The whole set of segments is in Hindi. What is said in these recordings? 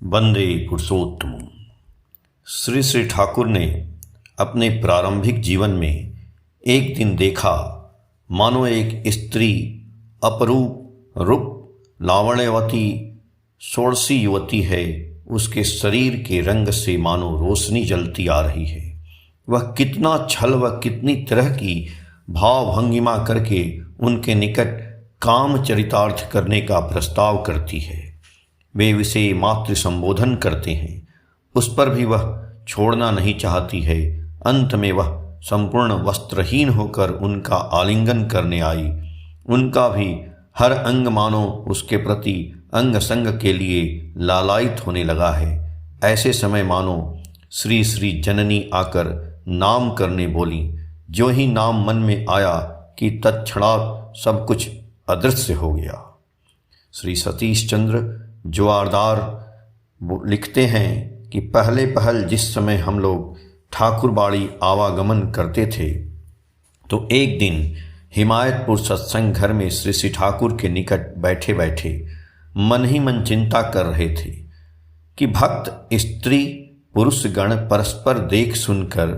वंदे पुरुषोत्तम। श्री श्री ठाकुर ने अपने प्रारंभिक जीवन में एक दिन देखा मानो एक स्त्री अपरूप रूप लावण्यवती षोड़शी युवती है। उसके शरीर के रंग से मानो रोशनी जलती आ रही है। वह कितना छल व कितनी तरह की भाव भंगिमा करके उनके निकट काम चरितार्थ करने का प्रस्ताव करती है। वे उसे मातृ संबोधन करते हैं, उस पर भी वह छोड़ना नहीं चाहती है। अंत में वह संपूर्ण वस्त्रहीन होकर उनका आलिंगन करने आई। उनका भी हर अंग मानो उसके प्रति अंग संग के लिए लालायित होने लगा है। ऐसे समय मानो श्री श्री जननी आकर नाम करने बोली। जो ही नाम मन में आया कि तत्क्षणात सब कुछ अदृश्य हो गया। श्री सतीश चंद्र जोआरदार लिखते हैं कि पहले पहल जिस समय हम लोग ठाकुरबाड़ी आवागमन करते थे तो एक दिन हिमायतपुर सत्संग घर में श्री श्री ठाकुर के निकट बैठे बैठे मन ही मन चिंता कर रहे थे कि भक्त स्त्री पुरुष गण परस्पर देख सुनकर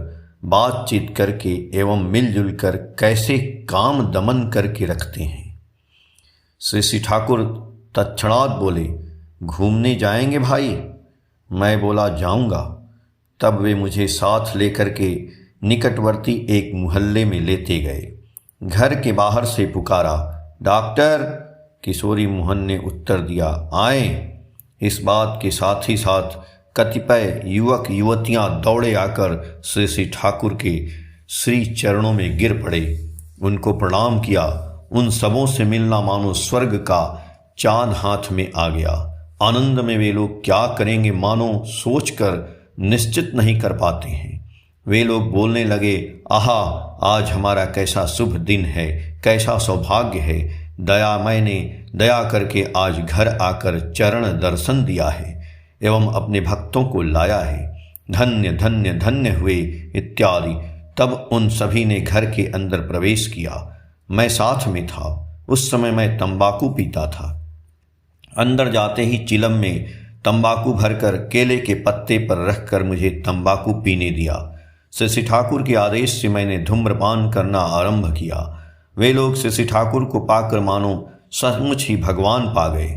बातचीत करके एवं मिलजुल कर कैसे काम दमन करके रखते हैं। श्री श्री ठाकुर तत्क्षणात बोले, घूमने जाएंगे भाई? मैं बोला, जाऊंगा। तब वे मुझे साथ लेकर के निकटवर्ती एक मोहल्ले में लेते गए। घर के बाहर से पुकारा, डॉक्टर। किशोरी मोहन ने उत्तर दिया, आए। इस बात के साथ ही साथ कतिपय युवक युवतियां दौड़े आकर श्री श्री ठाकुर के श्री चरणों में गिर पड़े, उनको प्रणाम किया। उन सबों से मिलना मानो स्वर्ग का चांद हाथ में आ गया। आनंद में वे लोग क्या करेंगे मानो सोचकर निश्चित नहीं कर पाते हैं। वे लोग बोलने लगे, आहा, आज हमारा कैसा शुभ दिन है, कैसा सौभाग्य है। दयामय ने दया करके आज घर आकर चरण दर्शन दिया है एवं अपने भक्तों को लाया है। धन्य धन्य धन्य हुए इत्यादि। तब उन सभी ने घर के अंदर प्रवेश किया। मैं साथ में था। उस समय मैं तंबाकू पीता था। अंदर जाते ही चिलम में तंबाकू भरकर केले के पत्ते पर रखकर मुझे तंबाकू पीने दिया। श्री श्री ठाकुर के आदेश से मैंने धूम्रपान करना आरंभ किया। वे लोग श्री श्री ठाकुर को पाकर मानो सचमुच ही भगवान पा गए।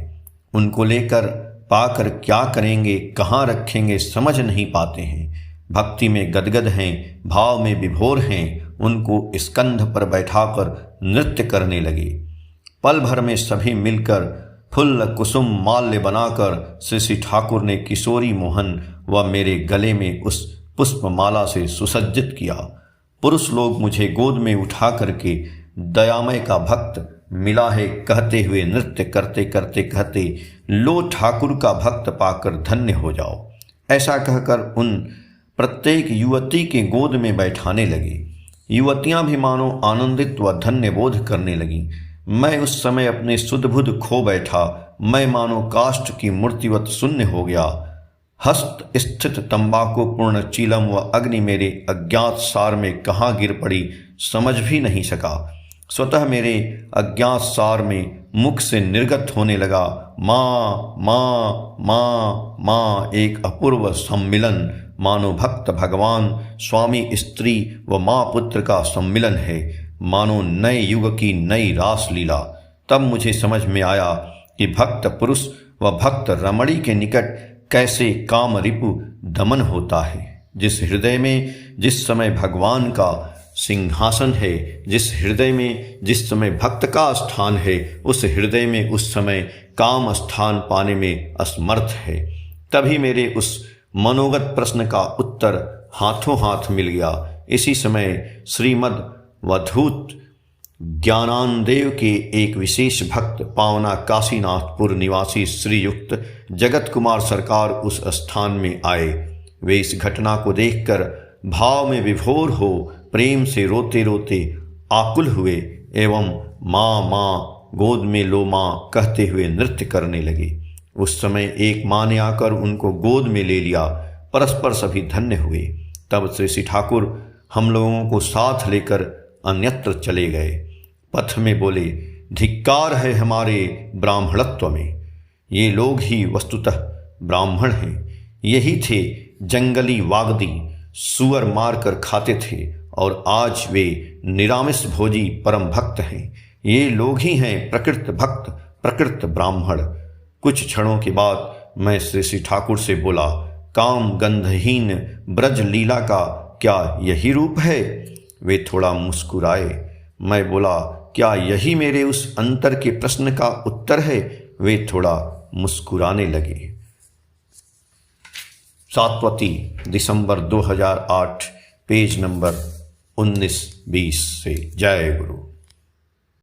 उनको लेकर पाकर क्या करेंगे, कहाँ रखेंगे, समझ नहीं पाते हैं। भक्ति में गदगद हैं, भाव में विभोर हैं। उनको स्कंध पर बैठाकर नृत्य करने लगे। पल भर में सभी मिलकर फुल्ल कुसुम माल्य बनाकर श्री श्री ठाकुर ने किशोरी मोहन व मेरे गले में उस पुष्पमाला से सुसज्जित किया। पुरुष लोग मुझे गोद में उठा करके दयामय का भक्त मिला है कहते हुए नृत्य करते करते कहते, लो ठाकुर का भक्त पाकर धन्य हो जाओ। ऐसा कहकर उन प्रत्येक युवती के गोद में बैठाने लगे। युवतियां भी मानो आनंदित व धन्य बोध करने लगीं। मैं उस समय अपने सुधबुध खो बैठा। मैं मानो काष्ठ की मूर्तिवत शून्य हो गया। हस्त स्थित तंबाकू पूर्ण चीलम व अग्नि मेरे अज्ञात सार में कहाँ गिर पड़ी समझ भी नहीं सका। स्वतः मेरे अज्ञात सार में मुख से निर्गत होने लगा, माँ माँ माँ माँ। एक अपूर्व सम्मिलन मानो भक्त भगवान स्वामी स्त्री व माँ पुत्र का सम्मिलन है, मानो नए युग की नई रास लीला। तब मुझे समझ में आया कि भक्त पुरुष व भक्त रमणी के निकट कैसे काम रिपु दमन होता है। जिस हृदय में जिस समय भगवान का सिंहासन है, जिस हृदय में जिस समय भक्त का स्थान है, उस हृदय में उस समय काम स्थान पाने में असमर्थ है। तभी मेरे उस मनोगत प्रश्न का उत्तर हाथों हाथ मिल गया। इसी समय श्रीमद वधूत ज्ञानानदेव के एक विशेष भक्त पावना काशीनाथपुर निवासी श्रीयुक्त जगत कुमार सरकार उस स्थान में आए। वे इस घटना को देखकर भाव में विभोर हो प्रेम से रोते रोते आकुल हुए एवं माँ माँ, गोद में लो माँ कहते हुए नृत्य करने लगे। उस समय एक माँ ने आकर उनको गोद में ले लिया। परस्पर सभी धन्य हुए। तब श्री श्री ठाकुर हम लोगों को साथ लेकर अन्यत्र चले गए। पथ में बोले, धिक्कार है हमारे ब्राह्मणत्व में। ये लोग ही वस्तुतः ब्राह्मण हैं। यही थे जंगली वागदी, सुअर मार कर खाते थे और आज वे निरामिष भोजी परम भक्त हैं। ये लोग ही हैं प्रकृत भक्त, प्रकृत ब्राह्मण। कुछ क्षणों के बाद मैं श्री ठाकुर से बोला, काम गंधहीन ब्रज लीला का क्या यही रूप है? वे थोड़ा मुस्कुराए। मैं बोला, क्या यही मेरे उस अंतर के प्रश्न का उत्तर है? वे थोड़ा मुस्कुराने लगे। सातवती, दिसंबर 2008, पेज नंबर 19-20 से। जय गुरु।